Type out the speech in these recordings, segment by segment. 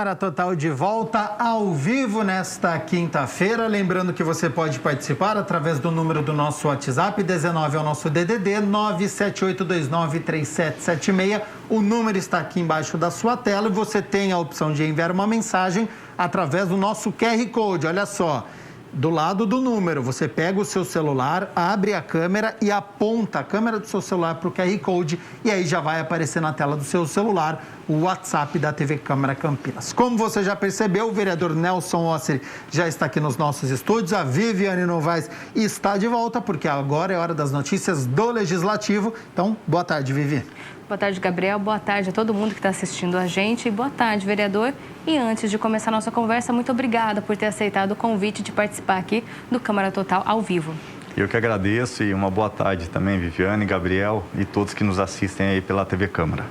Câmara Total de volta ao vivo nesta quinta-feira. Lembrando que você pode participar através do número do nosso WhatsApp, 19 é o nosso DDD, 978293776. O número está aqui embaixo da sua tela e você tem a opção de enviar uma mensagem através do nosso QR Code. Olha só. Do lado do número, você pega o seu celular, abre a câmera e aponta a câmera do seu celular para o QR Code e aí já vai aparecer na tela do seu celular o WhatsApp da TV Câmara Campinas. Como você já percebeu, o vereador Nelson Osseri já está aqui nos nossos estúdios, a Viviane Novaes está de volta, porque agora é hora das notícias do Legislativo. Então, boa tarde, Vivi. Boa tarde, Gabriel. Boa tarde a todo mundo que está assistindo a gente. Boa tarde, vereador. E antes de começar a nossa conversa, muito obrigada por ter aceitado o convite de participar aqui do Câmara Total ao vivo. Eu que agradeço e uma boa tarde também, Viviane, Gabriel e todos que nos assistem aí pela TV Câmara.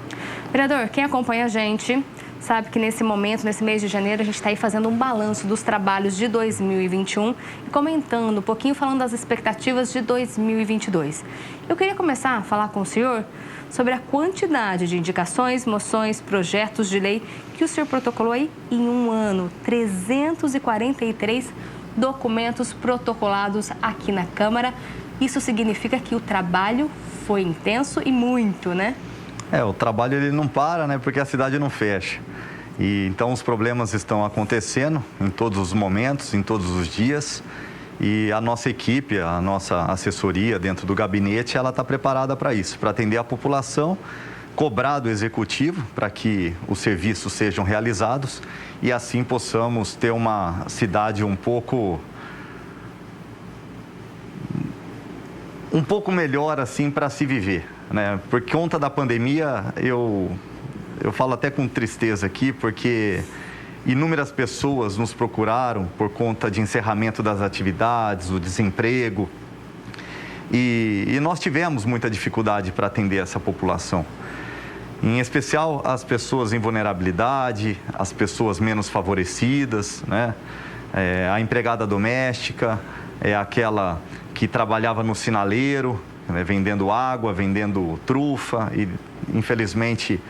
Vereador, quem acompanha a gente sabe que nesse momento, nesse mês de janeiro, a gente está aí fazendo um balanço dos trabalhos de 2021 e comentando um pouquinho, falando das expectativas de 2022. Eu queria começar a falar com o senhor sobre a quantidade de indicações, moções, projetos de lei que o senhor protocolou aí em um ano. 343 documentos protocolados aqui na Câmara. Isso significa que o trabalho foi intenso e muito, né? O trabalho ele não para, né? Porque a cidade não fecha. E então os problemas estão acontecendo em todos os momentos, em todos os dias. E a nossa equipe, a nossa assessoria dentro do gabinete, ela está preparada para isso, para atender a população, cobrar do executivo para que os serviços sejam realizados e assim possamos ter uma cidade um pouco melhor assim para se viver, né? Por conta da pandemia, eu falo até com tristeza aqui, porque inúmeras pessoas nos procuraram por conta de encerramento das atividades, o desemprego. E nós tivemos muita dificuldade para atender essa população. Em especial as pessoas em vulnerabilidade, as pessoas menos favorecidas, né? A empregada doméstica, aquela que trabalhava no sinaleiro, né? Vendendo água, vendendo trufa e infelizmente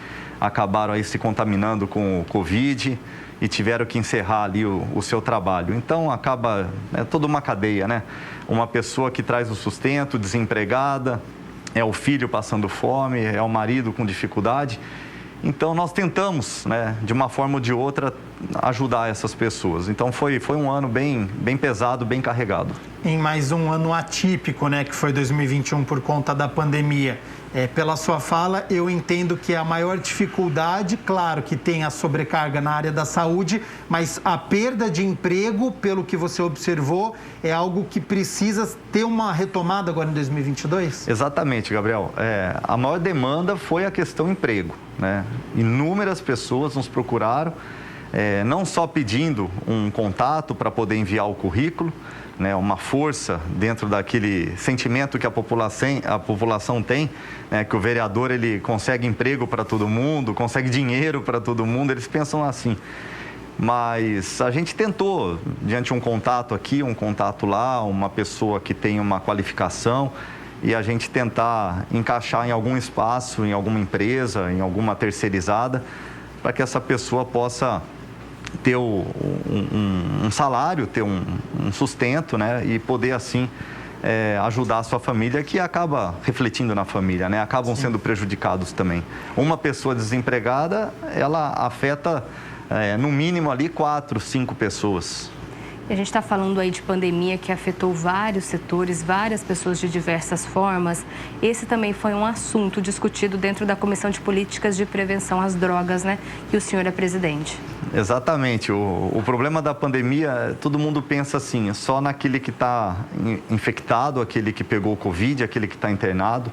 acabaram aí se contaminando com o Covid e tiveram que encerrar ali o seu trabalho. Então, acaba toda uma cadeia, né? Uma pessoa que traz o sustento, desempregada, é o filho passando fome, é o marido com dificuldade. Então, nós tentamos, né, de uma forma ou de outra, ajudar essas pessoas. Então, foi um ano bem pesado, bem carregado. Em mais um ano atípico, né, que foi 2021 por conta da pandemia. Pela sua fala, eu entendo que a maior dificuldade, claro que tem a sobrecarga na área da saúde, mas a perda de emprego, pelo que você observou, é algo que precisa ter uma retomada agora em 2022? Exatamente, Gabriel. A maior demanda foi a questão emprego, né? Inúmeras pessoas nos procuraram, não só pedindo um contato para poder enviar o currículo, né, uma força dentro daquele sentimento que a população tem, né, que o vereador ele consegue emprego para todo mundo, consegue dinheiro para todo mundo, eles pensam assim. Mas a gente tentou, diante de um contato aqui, um contato lá, uma pessoa que tem uma qualificação, e a gente tentar encaixar em algum espaço, em alguma empresa, em alguma terceirizada, para que essa pessoa possa ter um salário, ter um sustento, né? E poder, assim, ajudar a sua família, que acaba refletindo na família, né? Acabam sendo prejudicados também. Uma pessoa desempregada, ela afeta, no mínimo, ali 4, 5 pessoas. A gente está falando aí de pandemia que afetou vários setores, várias pessoas de diversas formas. Esse também foi um assunto discutido dentro da Comissão de Políticas de Prevenção às Drogas, né? E o senhor é presidente. Exatamente. O problema da pandemia, todo mundo pensa assim, só naquele que está infectado, aquele que pegou o Covid, aquele que está internado.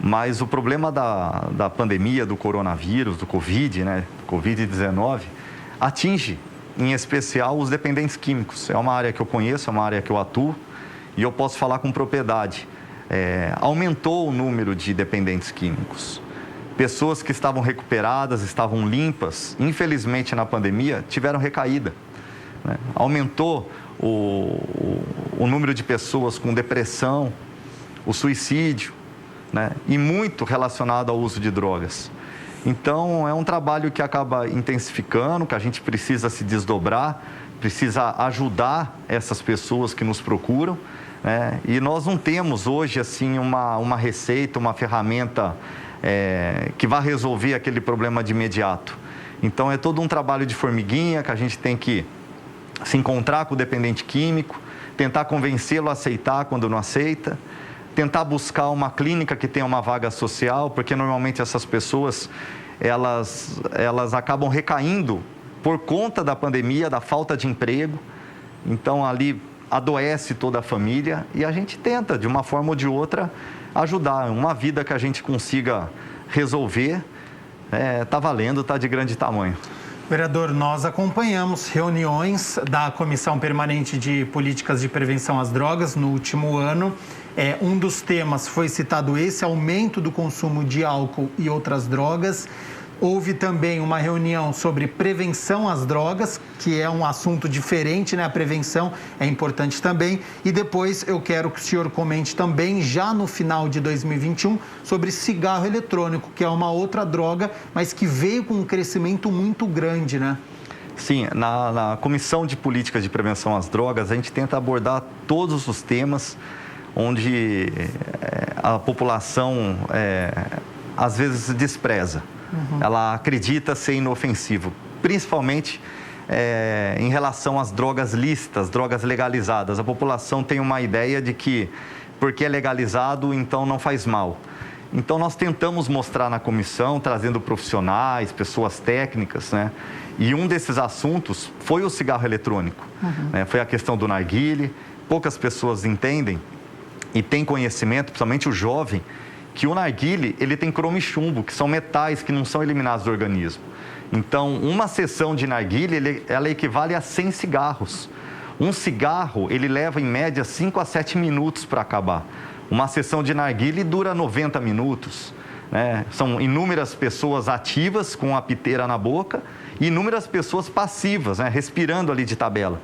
Mas o problema da pandemia, do coronavírus, do Covid, né? Covid-19, atinge em especial os dependentes químicos. É uma área que eu conheço, é uma área que eu atuo e eu posso falar com propriedade. Aumentou o número de dependentes químicos. Pessoas que estavam recuperadas, estavam limpas, infelizmente na pandemia, tiveram recaída, né? Aumentou o número de pessoas com depressão, o suicídio, né? E muito relacionado ao uso de drogas. Então, é um trabalho que acaba intensificando, que a gente precisa se desdobrar, precisa ajudar essas pessoas que nos procuram, né? E nós não temos hoje, assim, uma receita, uma ferramenta que vai resolver aquele problema de imediato. Então, é todo um trabalho de formiguinha que a gente tem que se encontrar com o dependente químico, tentar convencê-lo a aceitar quando não aceita, tentar buscar uma clínica que tenha uma vaga social, porque normalmente essas pessoas, elas acabam recaindo por conta da pandemia, da falta de emprego. Então, ali adoece toda a família e a gente tenta, de uma forma ou de outra, ajudar. Uma vida que a gente consiga resolver, tá valendo, tá de grande tamanho. Vereador, nós acompanhamos reuniões da Comissão Permanente de Políticas de Prevenção às Drogas no último ano. Um dos temas foi citado esse, aumento do consumo de álcool e outras drogas. Houve também uma reunião sobre prevenção às drogas, que é um assunto diferente, né? A prevenção é importante também. E depois eu quero que o senhor comente também, já no final de 2021, sobre cigarro eletrônico, que é uma outra droga, mas que veio com um crescimento muito grande, né? Sim, na Comissão de Políticas de Prevenção às Drogas, a gente tenta abordar todos os temas onde a população às vezes despreza. Ela acredita ser inofensivo, principalmente em relação às drogas lícitas, drogas legalizadas. A população tem uma ideia de que porque é legalizado, então não faz mal. Então nós tentamos mostrar na comissão, trazendo profissionais, pessoas técnicas, né? E um desses assuntos foi o cigarro eletrônico, né? Foi a questão do narguilé. Poucas pessoas entendem e têm conhecimento, principalmente o jovem, que o narguilé, ele tem cromo e chumbo, que são metais que não são eliminados do organismo. Então, uma sessão de narguilé, ela equivale a 100 cigarros. Um cigarro, ele leva em média 5 a 7 minutos para acabar. Uma sessão de narguilé dura 90 minutos. Né? São inúmeras pessoas ativas com a piteira na boca e inúmeras pessoas passivas, né? Respirando ali de tabela.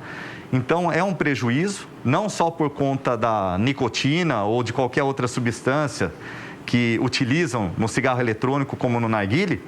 Então, é um prejuízo, não só por conta da nicotina ou de qualquer outra substância que utilizam no cigarro eletrônico como no narguilé,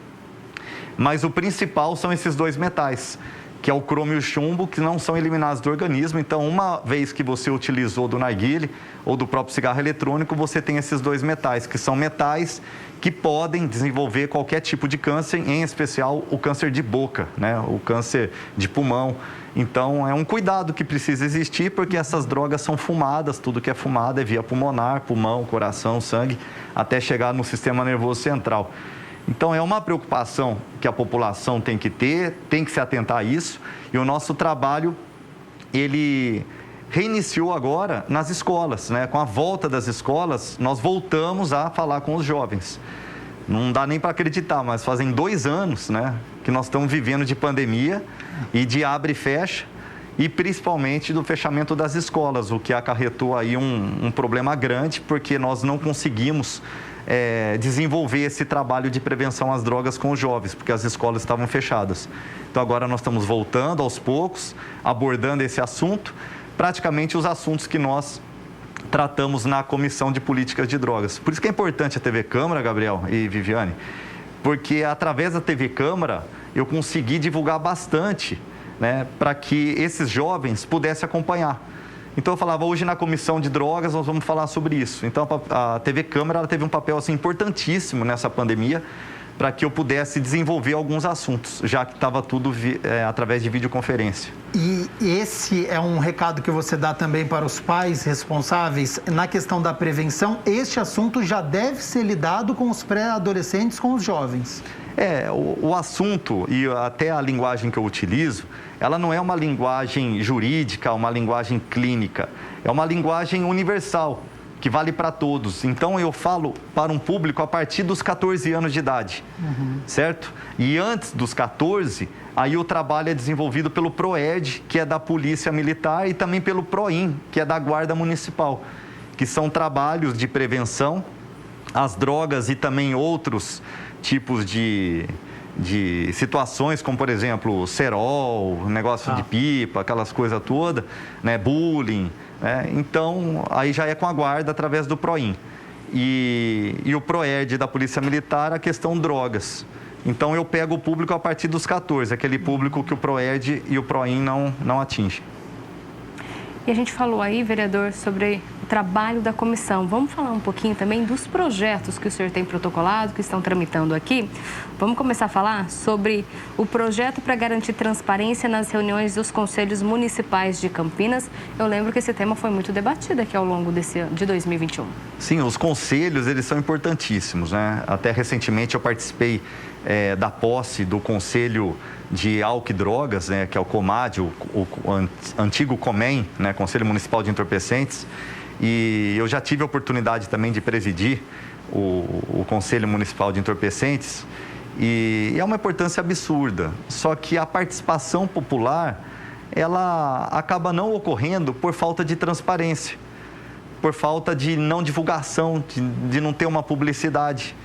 mas o principal são esses dois metais, que é o cromo e o chumbo, que não são eliminados do organismo. Então, uma vez que você utilizou do narguilé ou do próprio cigarro eletrônico, você tem esses dois metais, que são metais que podem desenvolver qualquer tipo de câncer, em especial o câncer de boca, né? O câncer de pulmão. Então, é um cuidado que precisa existir, porque essas drogas são fumadas, tudo que é fumado é via pulmonar, pulmão, coração, sangue, até chegar no sistema nervoso central. Então, é uma preocupação que a população tem que ter, tem que se atentar a isso, e o nosso trabalho, ele reiniciou agora nas escolas, né? Com a volta das escolas, nós voltamos a falar com os jovens. Não dá nem para acreditar, mas fazem 2 anos, né, que nós estamos vivendo de pandemia e de abre e fecha, e principalmente do fechamento das escolas, o que acarretou aí um problema grande, porque nós não conseguimos desenvolver esse trabalho de prevenção às drogas com os jovens, porque as escolas estavam fechadas. Então agora nós estamos voltando aos poucos, abordando esse assunto, praticamente os assuntos que nós tratamos na Comissão de Políticas de Drogas. Por isso que é importante a TV Câmara, Gabriel e Viviane, porque através da TV Câmara eu consegui divulgar bastante, né, para que esses jovens pudessem acompanhar. Então eu falava, hoje na Comissão de Drogas nós vamos falar sobre isso. Então a TV Câmara, ela teve um papel assim, importantíssimo nessa pandemia, para que eu pudesse desenvolver alguns assuntos, já que estava tudo através de videoconferência. E esse é um recado que você dá também para os pais responsáveis na questão da prevenção. Este assunto já deve ser lidado com os pré-adolescentes, com os jovens. O assunto e até a linguagem que eu utilizo, ela não é uma linguagem jurídica, uma linguagem clínica, é uma linguagem universal, que vale para todos. Então, eu falo para um público a partir dos 14 anos de idade, certo? E antes dos 14, aí o trabalho é desenvolvido pelo PROED, que é da Polícia Militar, e também pelo PROIN, que é da Guarda Municipal, que são trabalhos de prevenção às drogas e também outros tipos de situações, como, por exemplo, cerol, negócio de pipa, aquelas coisas todas, né? Bullying. Então, aí já é com a guarda através do PROIN. E o PROERD da Polícia Militar, a questão drogas. Então, eu pego o público a partir dos 14, aquele público que o PROERD e o PROIN não atingem. E a gente falou aí, vereador, sobre o trabalho da comissão. Vamos falar um pouquinho também dos projetos que o senhor tem protocolado, que estão tramitando aqui. Vamos começar a falar sobre o projeto para garantir transparência nas reuniões dos conselhos municipais de Campinas. Eu lembro que esse tema foi muito debatido aqui ao longo de 2021. Sim, os conselhos, eles são importantíssimos, né? Até recentemente eu participei da posse do Conselho de Álcool e Drogas, né, que é o COMAD, o antigo COMEN, né, Conselho Municipal de Entorpecentes, e eu já tive a oportunidade também de presidir o Conselho Municipal de Entorpecentes, e é uma importância absurda, só que a participação popular, ela acaba não ocorrendo por falta de transparência, por falta de não divulgação, de não ter uma publicidade.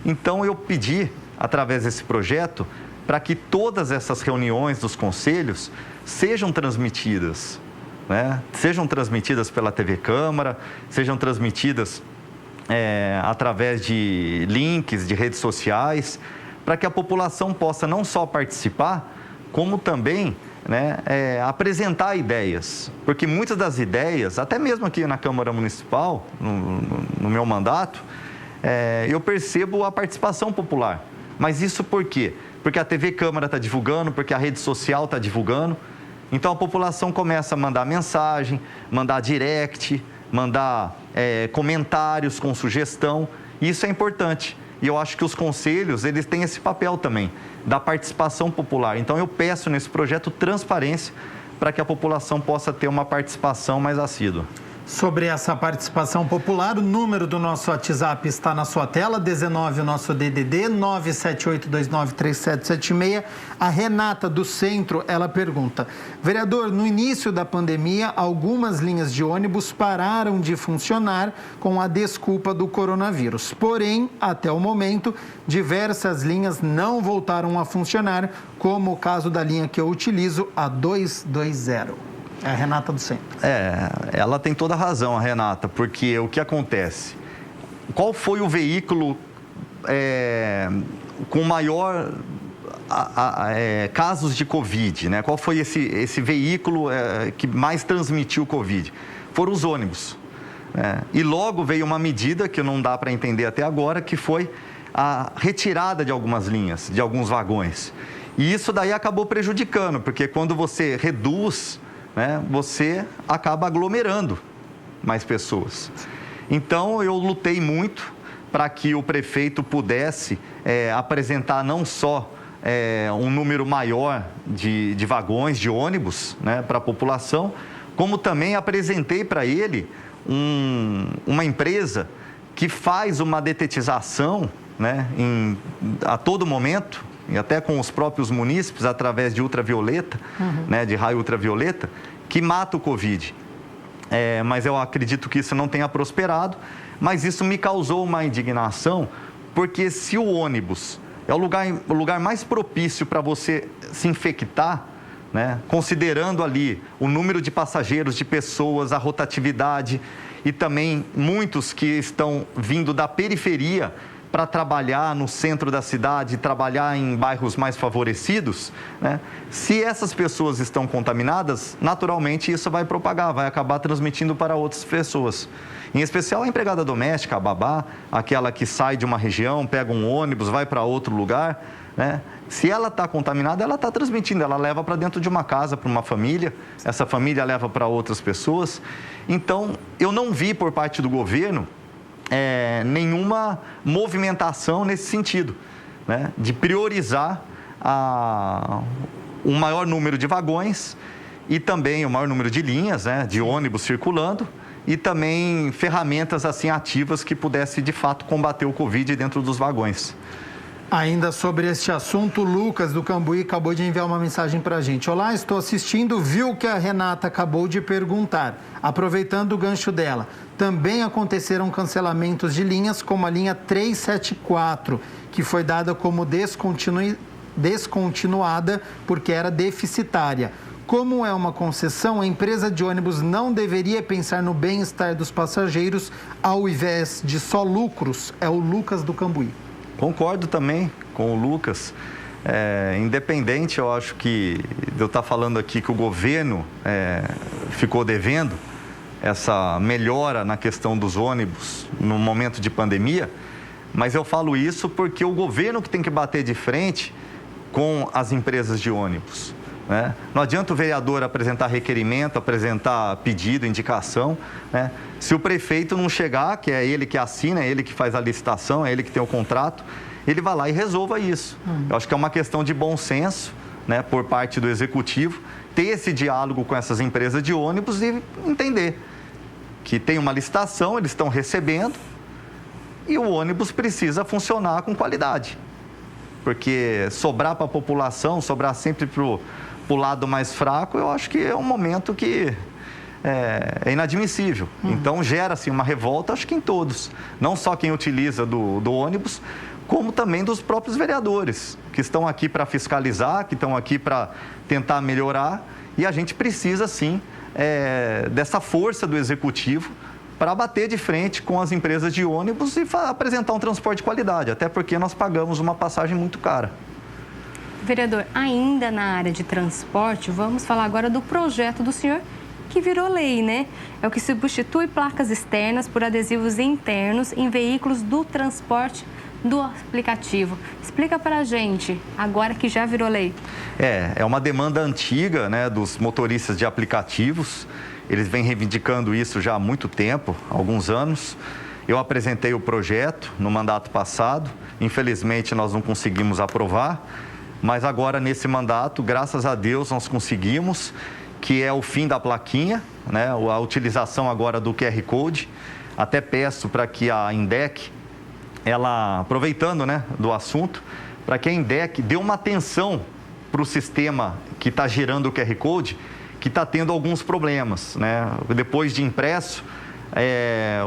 Então eu pedi, através desse projeto, para que todas essas reuniões dos conselhos sejam transmitidas, né? Sejam transmitidas pela TV Câmara, sejam transmitidas através de links de redes sociais, para que a população possa não só participar, como também, né, apresentar ideias. Porque muitas das ideias, até mesmo aqui na Câmara Municipal, no meu mandato, eu percebo a participação popular. Mas isso por quê? Porque a TV Câmara está divulgando, porque a rede social está divulgando. Então, a população começa a mandar mensagem, mandar direct, mandar comentários com sugestão. E isso é importante. E eu acho que os conselhos, eles têm esse papel também, da participação popular. Então, eu peço nesse projeto transparência para que a população possa ter uma participação mais assídua. Sobre essa participação popular, o número do nosso WhatsApp está na sua tela, 19, o nosso DDD, 978293776. A Renata do Centro, ela pergunta: vereador, no início da pandemia, algumas linhas de ônibus pararam de funcionar com a desculpa do coronavírus. Porém, até o momento, diversas linhas não voltaram a funcionar, como o caso da linha que eu utilizo, a 220. É a Renata do Centro. Ela tem toda a razão, a Renata, porque o que acontece? Qual foi o veículo com maior casos de Covid, né? Qual foi esse veículo que mais transmitiu o Covid? Foram os ônibus. E logo veio uma medida que não dá para entender até agora, que foi a retirada de algumas linhas, de alguns vagões. E isso daí acabou prejudicando, porque quando você reduz, né, você acaba aglomerando mais pessoas. Então, eu lutei muito para que o prefeito pudesse apresentar não só um número maior de vagões, de ônibus, né, para a população, como também apresentei para ele uma empresa que faz uma detetização, né, a todo momento, e até com os próprios munícipes, através de ultravioleta, né, de raio ultravioleta, que mata o Covid. Mas eu acredito que isso não tenha prosperado, mas isso me causou uma indignação, porque se o ônibus é o lugar mais propício para você se infectar, né, considerando ali o número de passageiros, de pessoas, a rotatividade e também muitos que estão vindo da periferia para trabalhar no centro da cidade, trabalhar em bairros mais favorecidos, né? Se essas pessoas estão contaminadas, naturalmente isso vai propagar, vai acabar transmitindo para outras pessoas. Em especial a empregada doméstica, a babá, aquela que sai de uma região, pega um ônibus, vai para outro lugar, né? Se ela está contaminada, ela está transmitindo, ela leva para dentro de uma casa, para uma família, essa família leva para outras pessoas. Então, eu não vi por parte do governo nenhuma movimentação nesse sentido, né, de priorizar um maior número de vagões e também o maior número de linhas, né, de ônibus circulando e também ferramentas assim ativas que pudesse de fato combater o Covid dentro dos vagões. Ainda sobre este assunto, o Lucas do Cambuí acabou de enviar uma mensagem para a gente. Olá, estou assistindo, viu o que a Renata acabou de perguntar. Aproveitando o gancho dela, também aconteceram cancelamentos de linhas como a linha 374, que foi dada como descontinuada porque era deficitária. Como é uma concessão, a empresa de ônibus não deveria pensar no bem-estar dos passageiros ao invés de só lucros. É o Lucas do Cambuí. Concordo também com o Lucas, independente, eu acho que de eu estar falando aqui que o governo ficou devendo essa melhora na questão dos ônibus no momento de pandemia, mas eu falo isso porque o governo que tem que bater de frente com as empresas de ônibus, né? Não adianta o vereador apresentar requerimento, apresentar pedido, indicação, né? Se o prefeito não chegar, que é ele que assina, é ele que faz a licitação, é ele que tem o contrato, ele vai lá e resolva isso. Eu acho que é uma questão de bom senso, né, por parte do executivo, ter esse diálogo com essas empresas de ônibus e entender que tem uma licitação, eles estão recebendo e o ônibus precisa funcionar com qualidade. Porque sobrar para a população, sobrar sempre para o lado mais fraco, eu acho que é um momento que é inadmissível. Então gera-se uma revolta, acho que em todos. Não só quem utiliza do ônibus, como também dos próprios vereadores, que estão aqui para fiscalizar, que estão aqui para tentar melhorar. E a gente precisa, sim, dessa força do executivo para bater de frente com as empresas de ônibus e apresentar um transporte de qualidade, até porque nós pagamos uma passagem muito cara. Vereador, ainda na área de transporte, vamos falar agora do projeto do senhor que virou lei, né? É o que substitui placas externas por adesivos internos em veículos do transporte do aplicativo. Explica para a gente, agora que já virou lei. É uma demanda antiga, né, dos motoristas de aplicativos. Eles vêm reivindicando isso já há muito tempo, alguns anos. Eu apresentei o projeto no mandato passado. Infelizmente, nós não conseguimos aprovar. Mas agora, nesse mandato, graças a Deus, nós conseguimos, que é o fim da plaquinha, né, a utilização agora do QR Code. Até peço para que a INDEC, ela, aproveitando, né, do assunto, para que a INDEC dê uma atenção para o sistema que está gerando o QR Code, que está tendo alguns problemas, né? Depois de impresso,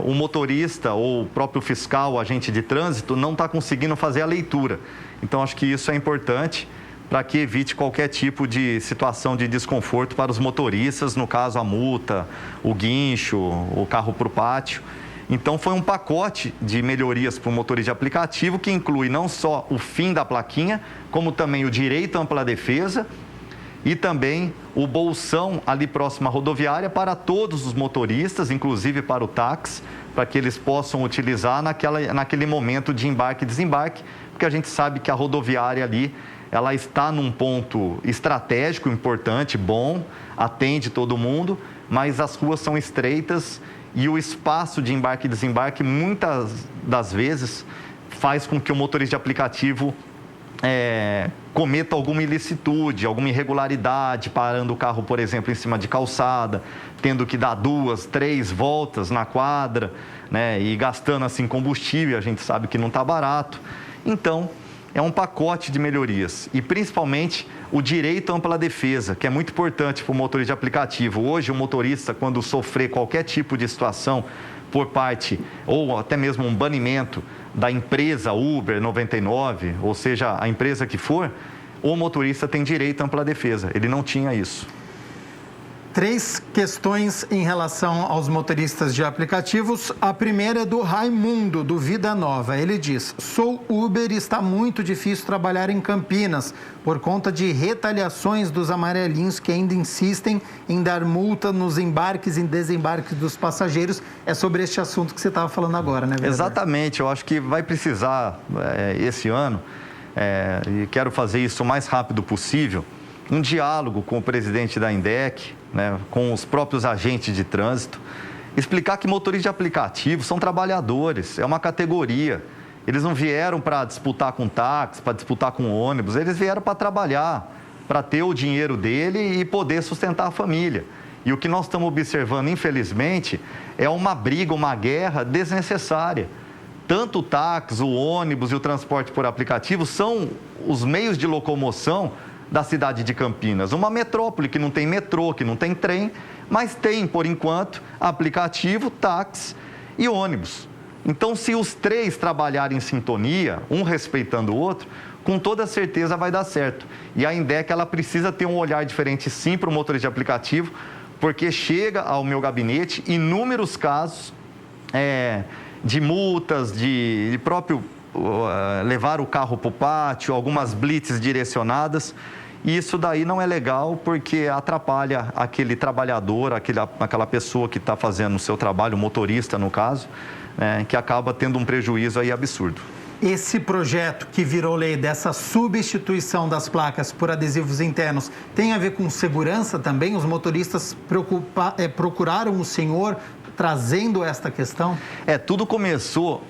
o motorista ou o próprio fiscal, o agente de trânsito, não está conseguindo fazer a leitura. Então, acho que isso é importante para que evite qualquer tipo de situação de desconforto para os motoristas, no caso a multa, o guincho, o carro para o pátio. Então, foi um pacote de melhorias para o motorista de aplicativo que inclui não só o fim da plaquinha, como também o direito à ampla defesa e também o bolsão ali próximo à rodoviária para todos os motoristas, inclusive para o táxi, para que eles possam utilizar naquele momento de embarque e desembarque, porque a gente sabe que a rodoviária ali, ela está num ponto estratégico, importante, bom, atende todo mundo, mas as ruas são estreitas e o espaço de embarque e desembarque, muitas das vezes, faz com que o motorista de aplicativo cometa alguma ilicitude, alguma irregularidade, parando o carro, por exemplo, em cima de calçada, tendo que dar 2, 3 voltas na quadra, né, e gastando assim combustível, a gente sabe que não está barato. Então, é um pacote de melhorias e principalmente o direito à ampla defesa, que é muito importante para o motorista de aplicativo. Hoje, o motorista, quando sofrer qualquer tipo de situação por parte, ou até mesmo um banimento da empresa Uber 99, ou seja, a empresa que for, o motorista tem direito à ampla defesa. Ele não tinha isso. 3 questões em relação aos motoristas de aplicativos. A primeira é do Raimundo, do Vida Nova. Ele diz: sou Uber e está muito difícil trabalhar em Campinas por conta de retaliações dos amarelinhos que ainda insistem em dar multa nos embarques e desembarques dos passageiros. É sobre este assunto que você estava falando agora, né, vereador? Exatamente. Eu acho que vai precisar, esse ano, e quero fazer isso o mais rápido possível, um diálogo com o presidente da INDEC, né, com os próprios agentes de trânsito, explicar que motoristas de aplicativo são trabalhadores, é uma categoria. Eles não vieram para disputar com táxi, para disputar com ônibus, eles vieram para trabalhar, para ter o dinheiro dele e poder sustentar a família. E o que nós estamos observando, infelizmente, é uma briga, uma guerra desnecessária. Tanto o táxi, o ônibus e o transporte por aplicativo são os meios de locomoção da cidade de Campinas, uma metrópole que não tem metrô, que não tem trem, mas tem, por enquanto, aplicativo, táxi e ônibus. Então, se os 3 trabalharem em sintonia, um respeitando o outro, com toda certeza vai dar certo. E a INDEC, ela precisa ter um olhar diferente, sim, para o motorista de aplicativo, porque chega ao meu gabinete inúmeros casos de multas, de próprio levar o carro para o pátio, algumas blitz direcionadas. E isso daí não é legal porque atrapalha aquele trabalhador, aquela pessoa que está fazendo o seu trabalho, o motorista no caso, que acaba tendo um prejuízo aí absurdo. Esse projeto que virou lei dessa substituição das placas por adesivos internos tem a ver com segurança também? Os motoristas procuraram o senhor trazendo esta questão? Tudo começou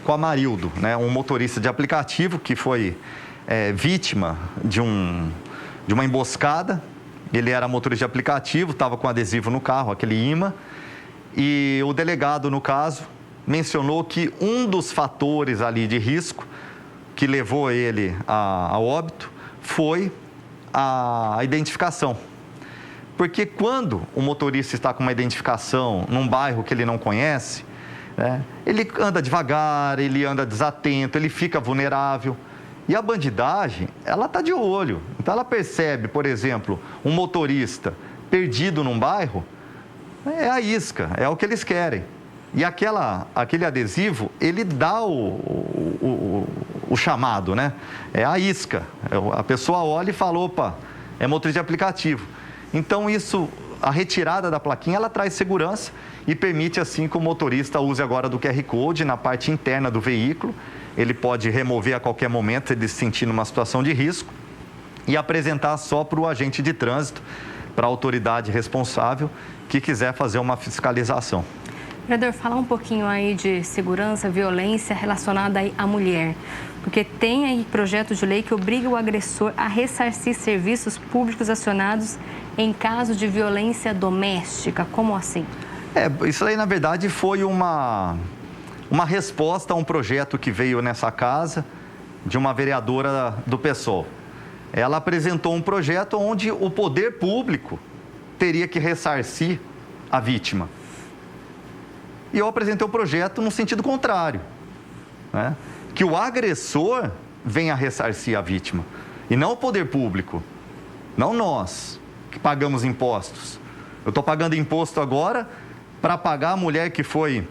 com a Marildo, né? Um motorista de aplicativo que foi vítima de uma emboscada. Ele era motorista de aplicativo, estava com adesivo no carro, aquele imã, e o delegado, no caso, mencionou que um dos fatores ali de risco que levou ele a óbito foi a identificação. Porque quando o motorista está com uma identificação num bairro que ele não conhece, ele anda devagar, ele anda desatento, ele fica vulnerável. E a bandidagem, ela está de olho. Então, ela percebe, por exemplo, um motorista perdido num bairro, é a isca, é o que eles querem. E aquele adesivo, ele dá o chamado, né? É a isca. A pessoa olha e fala, opa, é motorista de aplicativo. Então, a retirada da plaquinha, ela traz segurança e permite, assim, que o motorista use agora do QR Code na parte interna do veículo. Ele pode remover a qualquer momento, se ele se sentir numa situação de risco, e apresentar só para o agente de trânsito, para a autoridade responsável que quiser fazer uma fiscalização. Vereador, falar um pouquinho aí de segurança, violência relacionada aí à mulher, porque tem aí projeto de lei que obriga o agressor a ressarcir serviços públicos acionados em caso de violência doméstica. Como assim? Isso aí, na verdade, foi uma resposta a um projeto que veio nessa casa de uma vereadora do PSOL. Ela apresentou um projeto onde o poder público teria que ressarcir a vítima. E eu apresentei o projeto no sentido contrário, né? Que o agressor venha ressarcir a vítima, e não o poder público, não nós que pagamos impostos. Eu estou pagando imposto agora para pagar a mulher que foi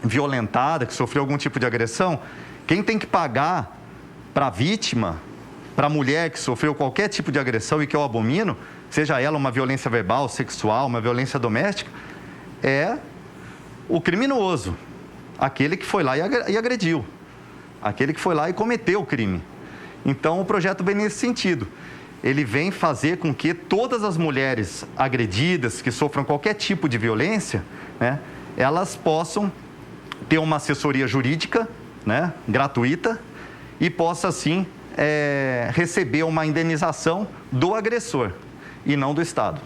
violentada, que sofreu algum tipo de agressão. Quem tem que pagar para a vítima, para a mulher que sofreu qualquer tipo de agressão e que eu abomino, seja ela uma violência verbal, sexual, uma violência doméstica, é o criminoso, aquele que foi lá e agrediu, aquele que foi lá e cometeu o crime. Então, o projeto vem nesse sentido. Ele vem fazer com que todas as mulheres agredidas, que sofram qualquer tipo de violência, né, elas possam ter uma assessoria jurídica, né, gratuita, e possa, assim, receber uma indenização do agressor e não do Estado.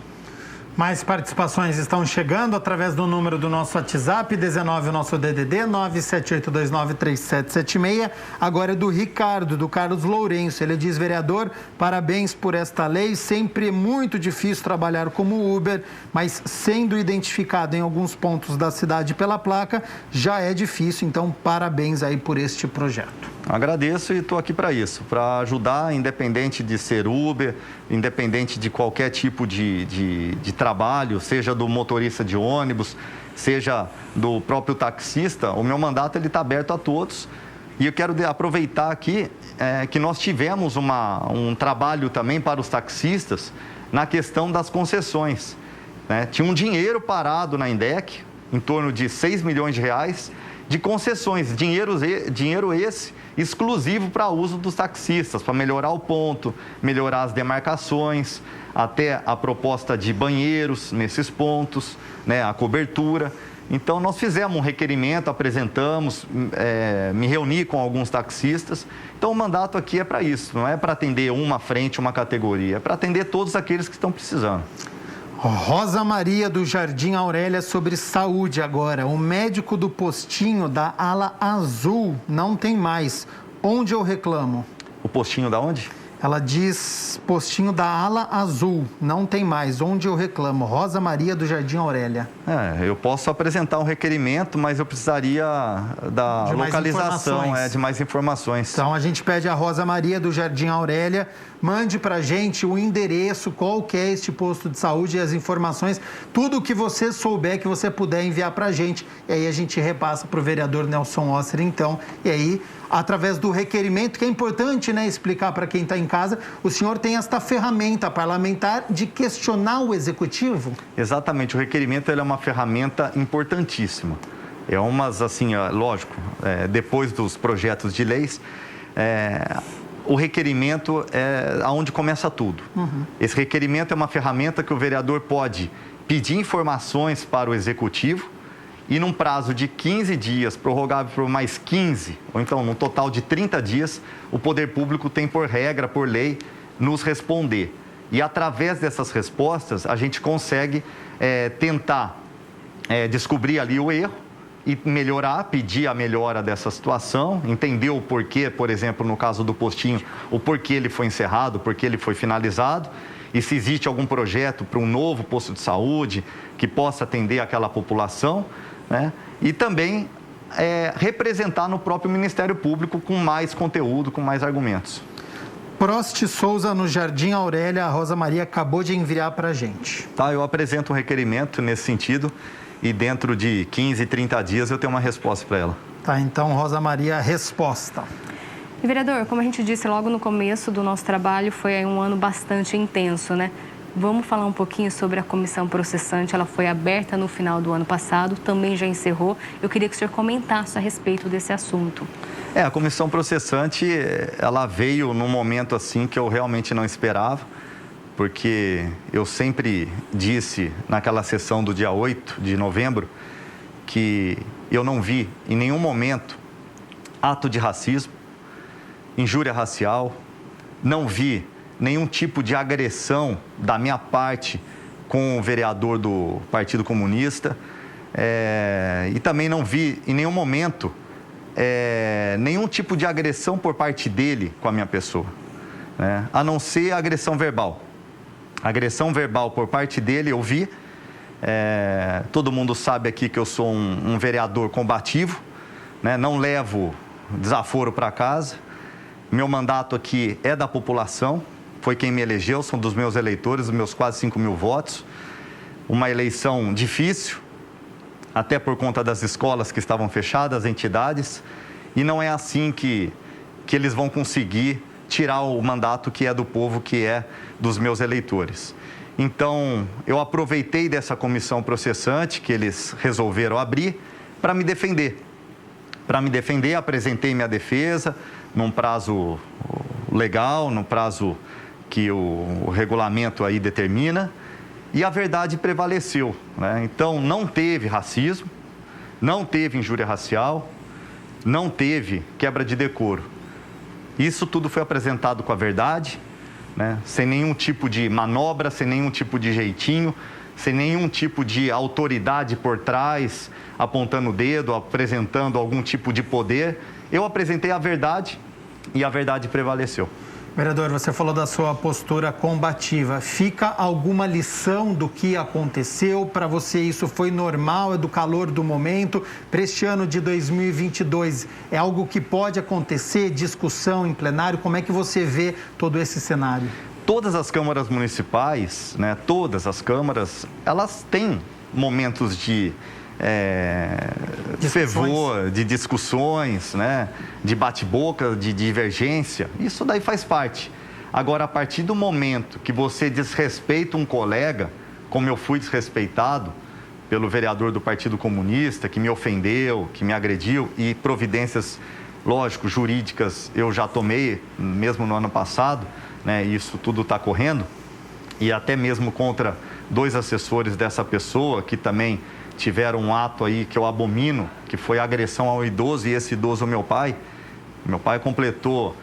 Mais participações estão chegando através do número do nosso WhatsApp, 19, o nosso DDD, 978293776. Agora é do Ricardo, do Carlos Lourenço. Ele diz, vereador, parabéns por esta lei. Sempre é muito difícil trabalhar como Uber, mas sendo identificado em alguns pontos da cidade pela placa, já é difícil. Então, parabéns aí por este projeto. Agradeço e estou aqui para isso, para ajudar, independente de ser Uber, independente de qualquer tipo de trabalho, seja do motorista de ônibus, seja do próprio taxista. O meu mandato está aberto a todos. E eu quero aproveitar aqui que nós tivemos um trabalho também para os taxistas na questão das concessões, né? Tinha um dinheiro parado na INDEC, em torno de 6 milhões de reais, de concessões, dinheiro esse exclusivo para uso dos taxistas, para melhorar o ponto, melhorar as demarcações, até a proposta de banheiros nesses pontos, né, a cobertura. Então, nós fizemos um requerimento, apresentamos, me reuni com alguns taxistas. Então, o mandato aqui é para isso, não é para atender uma frente, uma categoria, é para atender todos aqueles que estão precisando. Rosa Maria, do Jardim Aurélia, sobre saúde agora. O médico do postinho da ala azul não tem mais. Onde eu reclamo? O postinho da onde? Ela diz, postinho da ala azul, não tem mais, onde eu reclamo? Rosa Maria do Jardim Aurélia. Eu posso apresentar um requerimento, mas eu precisaria da localização, de mais informações. Então a gente pede a Rosa Maria do Jardim Aurélia, mande para a gente o endereço, qual que é este posto de saúde e as informações, tudo o que você souber, que você puder enviar para a gente. E aí a gente repassa para o vereador Nelson Osser, então, e aí, através do requerimento, que é importante, né, explicar para quem está em casa, o senhor tem esta ferramenta parlamentar de questionar o executivo? Exatamente, o requerimento ele é uma ferramenta importantíssima. É umas, assim, lógico, depois dos projetos de leis, o requerimento é onde começa tudo. Esse requerimento é uma ferramenta que o vereador pode pedir informações para o executivo e num prazo de 15 dias, prorrogável por mais 15, ou então num total de 30 dias, o poder público tem por regra, por lei, nos responder. E através dessas respostas, a gente consegue tentar descobrir ali o erro e melhorar, pedir a melhora dessa situação, entender o porquê, por exemplo, no caso do postinho, o porquê ele foi encerrado, o porquê ele foi finalizado, e se existe algum projeto para um novo posto de saúde que possa atender aquela população, né? E também representar no próprio Ministério Público com mais conteúdo, com mais argumentos. Prost Souza, no Jardim Aurélia, a Rosa Maria acabou de enviar para a gente. Tá, eu apresento um requerimento nesse sentido e dentro de 15, 30 dias eu tenho uma resposta para ela. Tá, então, Rosa Maria, resposta. E, vereador, como a gente disse logo no começo do nosso trabalho, foi um ano bastante intenso, né? Vamos falar um pouquinho sobre a comissão processante. Ela foi aberta no final do ano passado, também já encerrou. Eu queria que o senhor comentasse a respeito desse assunto. A comissão processante, ela veio num momento assim que eu realmente não esperava, porque eu sempre disse naquela sessão do dia 8 de novembro que eu não vi em nenhum momento ato de racismo, injúria racial, não vi nenhum tipo de agressão da minha parte com o vereador do Partido Comunista e também não vi em nenhum momento nenhum tipo de agressão por parte dele com a minha pessoa, né? A não ser a agressão verbal. A agressão verbal por parte dele eu vi. Todo mundo sabe aqui que eu sou um vereador combativo, né? Não levo desaforo para casa. Meu mandato aqui é da população, foi quem me elegeu, são dos meus eleitores, dos meus quase 5.000 votos. Uma eleição difícil, até por conta das escolas que estavam fechadas, entidades, e não é assim que eles vão conseguir tirar o mandato que é do povo, que é dos meus eleitores. Então, eu aproveitei dessa comissão processante que eles resolveram abrir para me defender. Para me defender, apresentei minha defesa num prazo legal, no prazo que o regulamento aí determina, e a verdade prevaleceu, né? Então, não teve racismo, não teve injúria racial, não teve quebra de decoro. Isso tudo foi apresentado com a verdade, né? Sem nenhum tipo de manobra, sem nenhum tipo de jeitinho, sem nenhum tipo de autoridade por trás, apontando o dedo, apresentando algum tipo de poder. Eu apresentei a verdade e a verdade prevaleceu. Vereador, você falou da sua postura combativa. Fica alguma lição do que aconteceu? Para você isso foi normal, é do calor do momento? Para este ano de 2022, é algo que pode acontecer? Discussão em plenário? Como é que você vê todo esse cenário? Todas as câmaras municipais, né, todas as câmaras, elas têm momentos de fervor, de discussões, né, de bate-boca, de divergência. Isso daí faz parte. Agora, a partir do momento que você desrespeita um colega, como eu fui desrespeitado pelo vereador do Partido Comunista, que me ofendeu, que me agrediu, e providências, lógico, jurídicas eu já tomei, mesmo no ano passado, né, isso tudo está correndo, e até mesmo contra 2 assessores dessa pessoa que também tiveram um ato aí que eu abomino, que foi a agressão ao idoso, e esse idoso é meu pai. Meu pai completou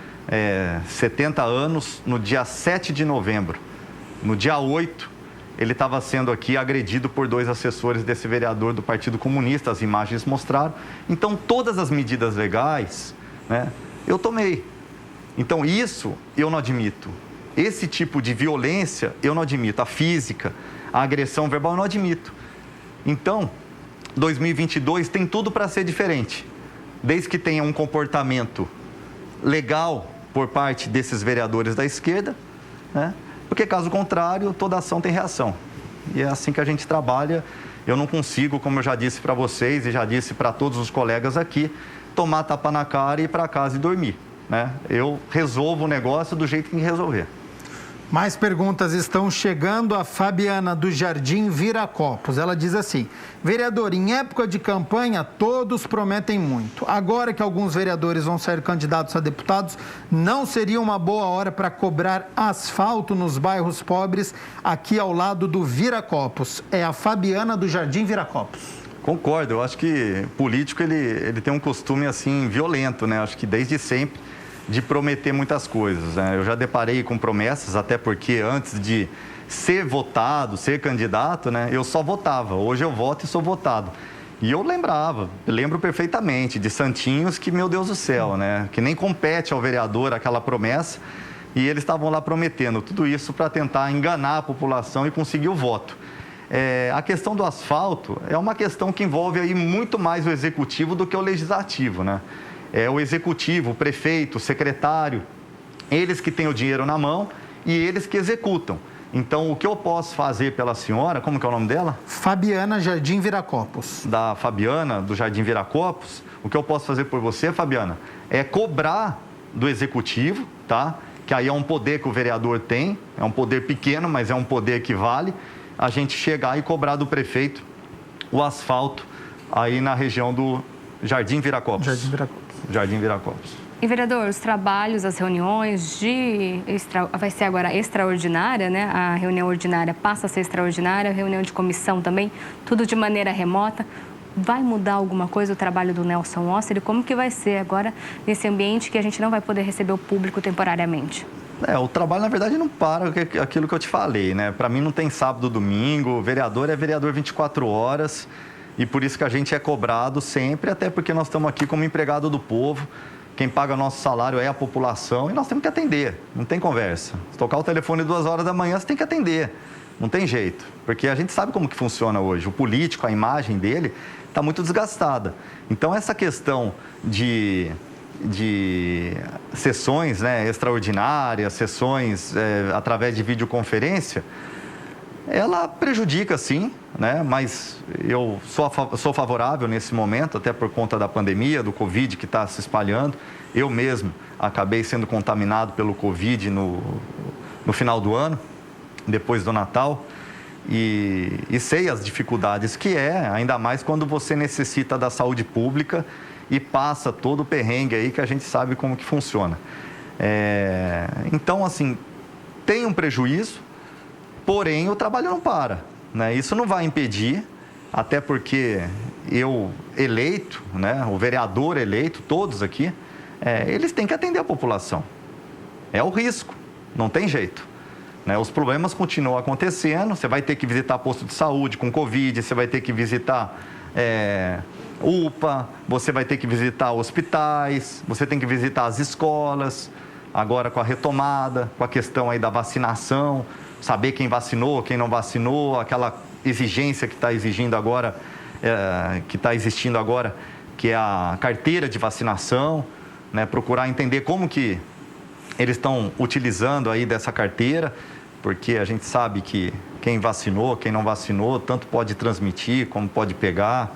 70 anos no dia 7 de novembro. No dia 8, ele estava sendo aqui agredido por 2 assessores desse vereador do Partido Comunista, as imagens mostraram. Então, todas as medidas legais, né, eu tomei. Então, isso eu não admito. Esse tipo de violência eu não admito. A física, a agressão verbal eu não admito. Então, 2022 tem tudo para ser diferente. Desde que tenha um comportamento legal por parte desses vereadores da esquerda, né? Porque, caso contrário, toda ação tem reação. E é assim que a gente trabalha. Eu não consigo, como eu já disse para vocês e já disse para todos os colegas aqui, tomar tapa na cara e ir para casa e dormir, né? Eu resolvo o negócio do jeito que tem que resolver. Mais perguntas estão chegando. A Fabiana do Jardim Viracopos. Ela diz assim: vereador, em época de campanha, todos prometem muito. Agora que alguns vereadores vão ser candidatos a deputados, não seria uma boa hora para cobrar asfalto nos bairros pobres aqui ao lado do Viracopos? É a Fabiana do Jardim Viracopos. Concordo. Eu acho que político, ele tem um costume, assim, violento, né? Acho que desde sempre, de prometer muitas coisas, né? Eu já deparei com promessas, até porque antes de ser votado, ser candidato, né, eu só votava. Hoje eu voto e sou votado. E eu lembro perfeitamente de santinhos que, meu Deus do céu, né, que nem compete ao vereador aquela promessa, e eles estavam lá prometendo tudo isso para tentar enganar a população e conseguir o voto. A questão do asfalto é uma questão que envolve aí muito mais o executivo do que o legislativo, né? É o executivo, o prefeito, o secretário, eles que têm o dinheiro na mão e eles que executam. Então, o que eu posso fazer pela senhora, como que é o nome dela? Fabiana Jardim Viracopos. Da Fabiana, do Jardim Viracopos, o que eu posso fazer por você, Fabiana, é cobrar do executivo, tá? Que aí é um poder que o vereador tem, é um poder pequeno, mas é um poder que vale, a gente chegar e cobrar do prefeito o asfalto aí na região do Jardim Viracopos. Jardim Viracopos. Jardim Viracopos. E, vereador, os trabalhos, as reuniões vai ser agora extraordinária, né? A reunião ordinária passa a ser extraordinária, a reunião de comissão também, tudo de maneira remota. Vai mudar alguma coisa o trabalho do Nelson Oster? Como que vai ser agora nesse ambiente que a gente não vai poder receber o público temporariamente? O trabalho, na verdade, não para, aquilo que eu te falei, né? Para mim não tem sábado, domingo, o vereador é vereador 24 horas e por isso que a gente é cobrado sempre, até porque nós estamos aqui como empregado do povo, quem paga nosso salário é a população e nós temos que atender, não tem conversa. Se tocar o telefone 2 horas da manhã, você tem que atender, não tem jeito, porque a gente sabe como que funciona hoje, o político, a imagem dele está muito desgastada. Então, essa questão de sessões, né, extraordinárias, sessões através de videoconferência, ela prejudica sim, né, mas eu sou favorável nesse momento, até por conta da pandemia, do Covid que está se espalhando. Eu mesmo acabei sendo contaminado pelo Covid no final do ano, depois do Natal, e sei as dificuldades que ainda mais quando você necessita da saúde pública e passa todo o perrengue aí que a gente sabe como que funciona. Então, assim, tem um prejuízo, porém o trabalho não para, né? Isso não vai impedir, até porque eu eleito, né, o vereador eleito, todos aqui, eles têm que atender a população. É o risco, não tem jeito, né? Os problemas continuam acontecendo, você vai ter que visitar posto de saúde com Covid, você vai ter que visitar UPA, você vai ter que visitar hospitais, você tem que visitar as escolas, agora com a retomada, com a questão aí da vacinação, saber quem vacinou, quem não vacinou, aquela exigência que está exigindo agora, que está existindo agora, que é a carteira de vacinação, né? Procurar entender como que eles estão utilizando aí dessa carteira, porque a gente sabe que quem vacinou, quem não vacinou, tanto pode transmitir como pode pegar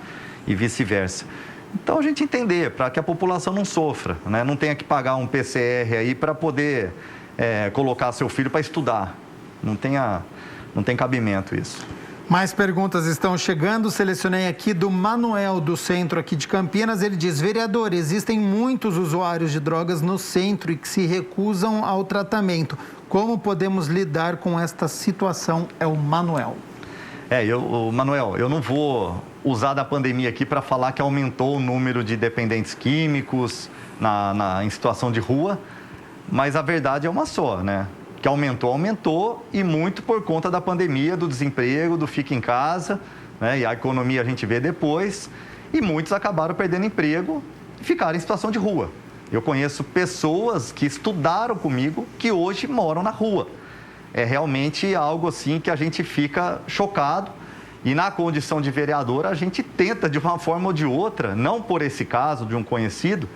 e vice-versa. Então, a gente entender, para que a população não sofra, né? Não tenha que pagar um PCR aí para poder colocar seu filho para estudar. Não tem cabimento isso. Mais perguntas estão chegando. Selecionei aqui do Manuel, do centro aqui de Campinas. Ele diz: vereador, existem muitos usuários de drogas no centro e que se recusam ao tratamento. Como podemos lidar com esta situação? É o Manuel. Manuel, eu não vou usar da pandemia aqui para falar que aumentou o número de dependentes químicos em situação de rua, mas a verdade é uma só, né? Que aumentou e muito por conta da pandemia, do desemprego, do fica em casa, né? E a economia a gente vê depois, e muitos acabaram perdendo emprego e ficaram em situação de rua. Eu conheço pessoas que estudaram comigo que hoje moram na rua. É realmente algo assim que a gente fica chocado. E na condição de vereador, a gente tenta de uma forma ou de outra, não por esse caso de um conhecido,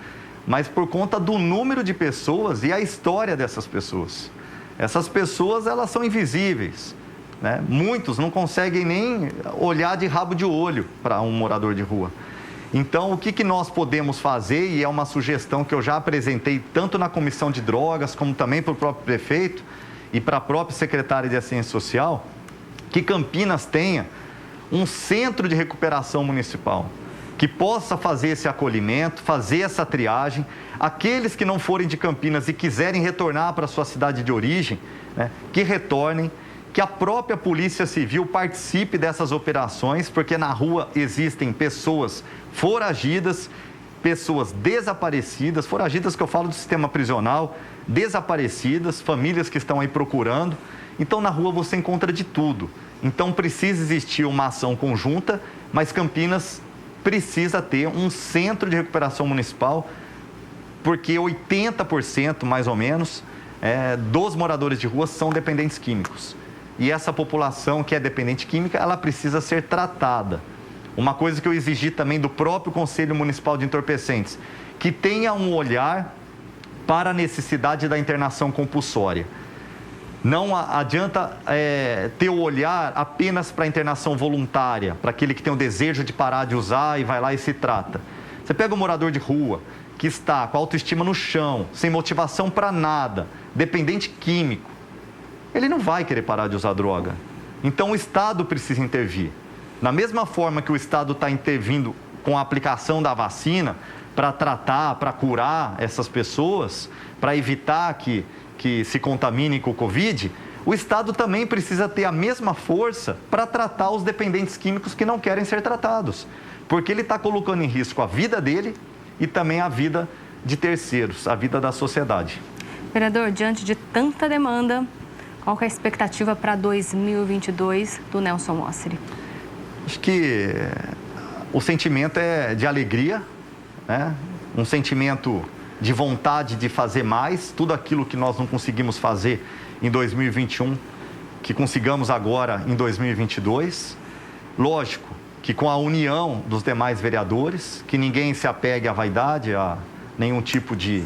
mas por conta do número de pessoas e a história dessas pessoas. Essas pessoas, elas são invisíveis, né? Muitos não conseguem nem olhar de rabo de olho para um morador de rua. Então, o que nós podemos fazer, e é uma sugestão que eu já apresentei tanto na Comissão de Drogas, como também para o próprio prefeito e para a própria secretária de Assistência Social, que Campinas tenha um centro de recuperação municipal, que possa fazer esse acolhimento, fazer essa triagem. Aqueles que não forem de Campinas e quiserem retornar para a sua cidade de origem, né, que retornem, que a própria Polícia Civil participe dessas operações, porque na rua existem pessoas foragidas, pessoas desaparecidas, foragidas que eu falo do sistema prisional, desaparecidas, famílias que estão aí procurando. Então, na rua você encontra de tudo. Então, precisa existir uma ação conjunta, mas Campinas precisa ter um centro de recuperação municipal, porque 80%, mais ou menos, dos moradores de rua são dependentes químicos. E essa população que é dependente química, ela precisa ser tratada. Uma coisa que eu exigi também do próprio Conselho Municipal de Entorpecentes, que tenha um olhar para a necessidade da internação compulsória. Não adianta ter o olhar apenas para a internação voluntária, para aquele que tem o desejo de parar de usar e vai lá e se trata. Você pega um morador de rua que está com a autoestima no chão, sem motivação para nada, dependente químico, ele não vai querer parar de usar droga. Então o Estado precisa intervir. Da mesma forma que o Estado está intervindo com a aplicação da vacina para tratar, para curar essas pessoas, para evitar que se contaminem com o Covid, o Estado também precisa ter a mesma força para tratar os dependentes químicos que não querem ser tratados, porque ele está colocando em risco a vida dele e também a vida de terceiros, a vida da sociedade. Vereador, diante de tanta demanda, qual que é a expectativa para 2022 do Nelson Mosseri? Acho que o sentimento é de alegria, né? Um sentimento de vontade de fazer mais, tudo aquilo que nós não conseguimos fazer em 2021, que consigamos agora em 2022. Lógico que com a união dos demais vereadores, que ninguém se apegue à vaidade, a nenhum tipo de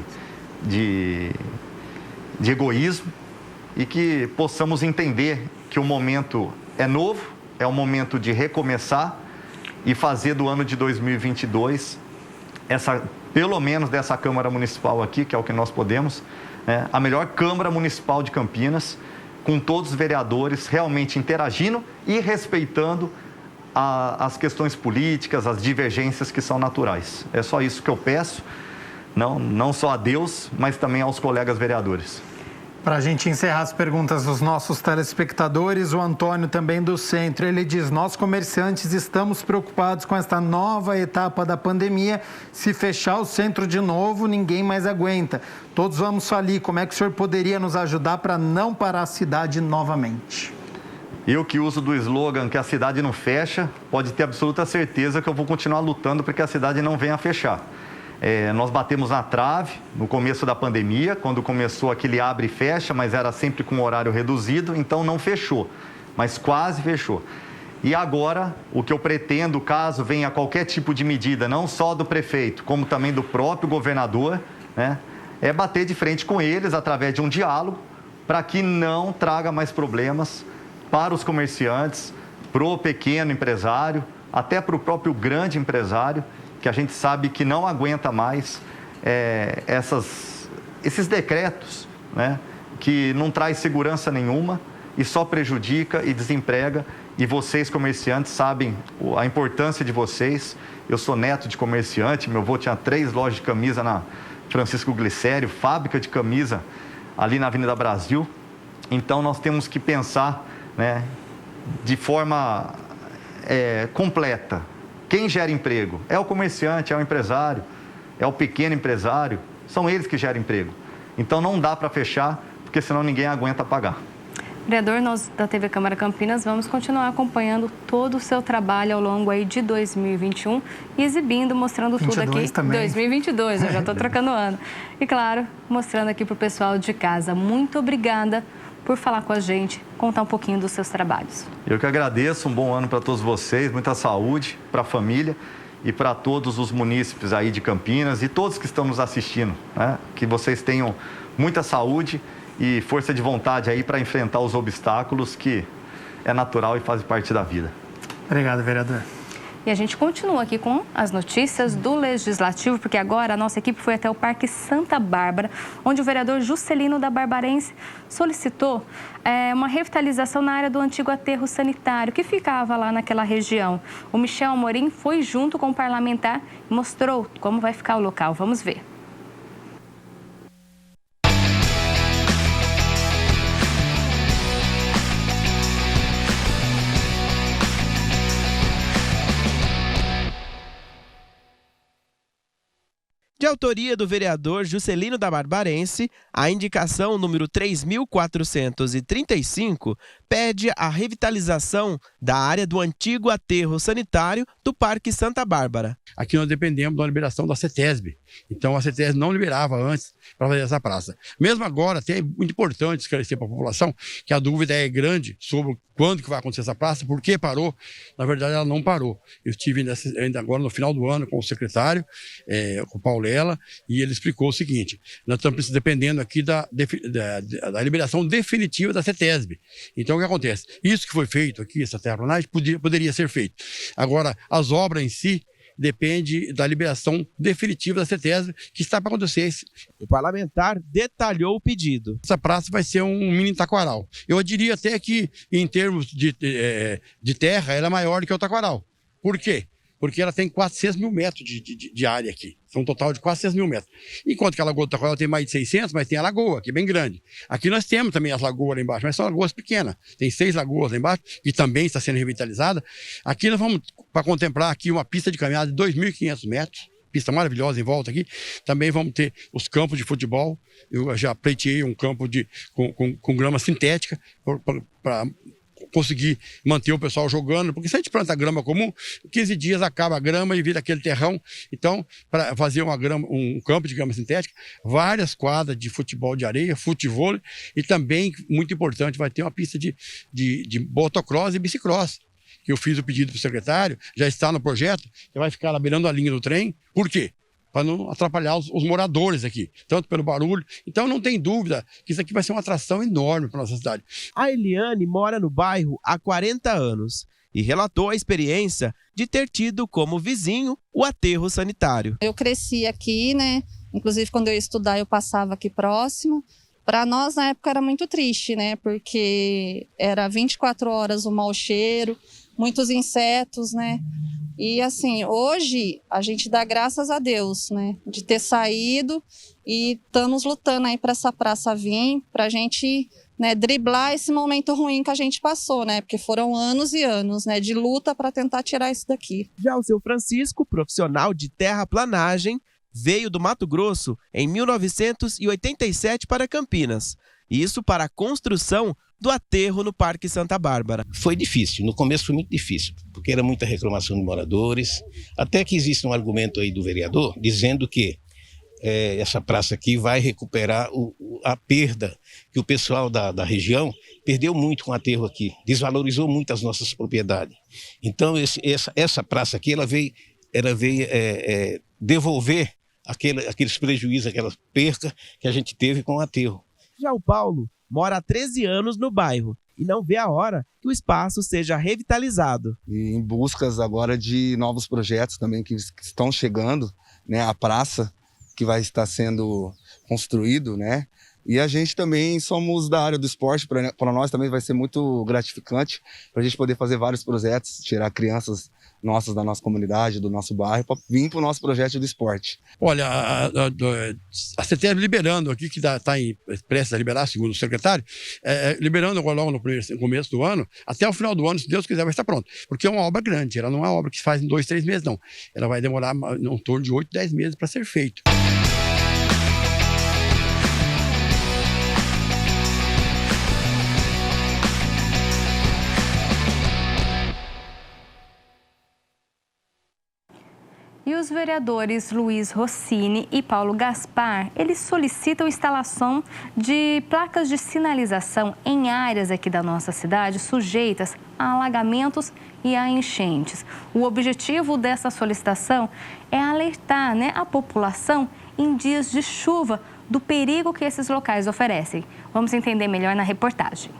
egoísmo, e que possamos entender que o momento é novo, é um momento de recomeçar e fazer do ano de 2022 pelo menos dessa Câmara Municipal aqui, que é o que nós podemos, a melhor Câmara Municipal de Campinas, com todos os vereadores realmente interagindo e respeitando as questões políticas, as divergências que são naturais. É só isso que eu peço, não só a Deus, mas também aos colegas vereadores. Para a gente encerrar as perguntas dos nossos telespectadores, o Antônio também do Centro, ele diz: nós comerciantes estamos preocupados com esta nova etapa da pandemia. Se fechar o centro de novo, ninguém mais aguenta. Todos vamos falir. Como é que o senhor poderia nos ajudar para não parar a cidade novamente? Eu que uso do slogan que a cidade não fecha, pode ter absoluta certeza que eu vou continuar lutando para que a cidade não venha a fechar. Nós batemos na trave no começo da pandemia, quando começou aquele abre e fecha, mas era sempre com horário reduzido, então não fechou, mas quase fechou. E agora, o que eu pretendo, caso venha qualquer tipo de medida, não só do prefeito, como também do próprio governador, né, é bater de frente com eles através de um diálogo, para que não traga mais problemas para os comerciantes, para o pequeno empresário, até para o próprio grande empresário, que a gente sabe que não aguenta mais esses decretos, né, que não traz segurança nenhuma e só prejudica e desemprega. E vocês, comerciantes, sabem a importância de vocês. Eu sou neto de comerciante, meu avô tinha 3 lojas de camisa na Francisco Glicério, fábrica de camisa ali na Avenida Brasil. Então, nós temos que pensar, né, de forma completa. Quem gera emprego? É o comerciante, é o empresário, é o pequeno empresário, são eles que geram emprego. Então não dá para fechar, porque senão ninguém aguenta pagar. Vereador, nós da TV Câmara Campinas vamos continuar acompanhando todo o seu trabalho ao longo aí de 2021 e exibindo, mostrando tudo aqui. Também. 2022, eu já estou trocando o ano. E claro, mostrando aqui para o pessoal de casa. Muito obrigada por falar com a gente, contar um pouquinho dos seus trabalhos. Eu que agradeço, um bom ano para todos vocês, muita saúde para a família e para todos os munícipes aí de Campinas e todos que estão nos assistindo, né? Que vocês tenham muita saúde e força de vontade aí para enfrentar os obstáculos que é natural e fazem parte da vida. Obrigado, vereador. E a gente continua aqui com as notícias do Legislativo, porque agora a nossa equipe foi até o Parque Santa Bárbara, onde o vereador Juscelino da Barbarense solicitou uma revitalização na área do antigo aterro sanitário, que ficava lá naquela região. O Michel Amorim foi junto com o parlamentar e mostrou como vai ficar o local. Vamos ver. De autoria do vereador Juscelino da Barbarense, a indicação número 3.435 pede a revitalização da área do antigo aterro sanitário do Parque Santa Bárbara. Aqui nós dependemos da liberação da CETESB. Então a CETESB não liberava antes para fazer essa praça. Mesmo agora, até é muito importante esclarecer para a população que a dúvida é grande sobre quando que vai acontecer essa praça, por que parou. Na verdade, ela não parou. Eu estive ainda agora no final do ano com o secretário, com o Paulela, e ele explicou o seguinte: nós estamos dependendo aqui da liberação definitiva da CETESB. Então, o que acontece? Isso que foi feito aqui, essa terraplanagem, poderia ser feito. Agora, as obras em si depende da liberação definitiva da CETESB, que está para acontecer. O parlamentar detalhou o pedido. Essa praça vai ser um mini taquaral. Eu diria até que, em termos de terra, ela é maior do que o taquaral. Por quê? Porque ela tem 400 mil metros de área aqui. São um total de 400 mil metros. Enquanto que a Lagoa do Taquaral tem mais de 600, mas tem a lagoa, que é bem grande. Aqui nós temos também as lagoas lá embaixo, mas são lagoas pequenas. Tem 6 lagoas lá embaixo, que também está sendo revitalizada. Aqui nós vamos, para contemplar aqui, uma pista de caminhada de 2.500 metros. Pista maravilhosa em volta aqui. Também vamos ter os campos de futebol. Eu já pleiteei um campo com grama sintética para conseguir manter o pessoal jogando, porque se a gente planta grama comum, 15 dias acaba a grama e vira aquele terrão. Então, para fazer um campo de grama sintética, várias quadras de futebol de areia, futevôlei, e também, muito importante, vai ter uma pista de motocross e bicicross, que eu fiz o pedido para o secretário, já está no projeto, que vai ficar lá beirando a linha do trem. Por quê? Para não atrapalhar os moradores aqui, tanto pelo barulho. Então não tem dúvida que isso aqui vai ser uma atração enorme para a nossa cidade. A Eliane mora no bairro há 40 anos e relatou a experiência de ter tido como vizinho o aterro sanitário. Eu cresci aqui, né? Inclusive quando eu ia estudar eu passava aqui próximo. Para nós na época era muito triste, né? Porque era 24 horas o mau cheiro, muitos insetos, né? E assim, hoje a gente dá graças a Deus, né, de ter saído e estamos lutando aí para essa praça vir, para a gente, né, driblar esse momento ruim que a gente passou, né, porque foram anos e anos, né, de luta para tentar tirar isso daqui. Já o seu Francisco, profissional de terraplanagem, veio do Mato Grosso em 1987 para Campinas. Isso para a construção do aterro no Parque Santa Bárbara. Foi difícil, no começo foi muito difícil, porque era muita reclamação de moradores, até que existe um argumento aí do vereador, dizendo que essa praça aqui vai recuperar a perda que o pessoal da região perdeu muito com o aterro aqui, desvalorizou muito as nossas propriedades. Então essa praça aqui, ela veio devolver aqueles prejuízos, aquela perca que a gente teve com o aterro. Já o Paulo mora há 13 anos no bairro e não vê a hora que o espaço seja revitalizado. E em buscas agora de novos projetos também que estão chegando, né? A praça que vai estar sendo construído, né? E a gente também somos da área do esporte, para nós também vai ser muito gratificante para a gente poder fazer vários projetos, tirar crianças nossas da nossa comunidade, do nosso bairro, para vir para o nosso projeto do esporte. Olha, a CETESB liberando aqui, que está prestes a liberar, segundo o secretário, liberando agora logo no começo do ano, até o final do ano, se Deus quiser, vai estar pronto. Porque é uma obra grande, ela não é uma obra que se faz em 2, 3 meses, não. Ela vai demorar em torno de 8, 10 meses para ser feito. E os vereadores Luiz Rossini e Paulo Gaspar, eles solicitam instalação de placas de sinalização em áreas aqui da nossa cidade sujeitas a alagamentos e a enchentes. O objetivo dessa solicitação é alertar, a população em dias de chuva do perigo que esses locais oferecem. Vamos entender melhor na reportagem.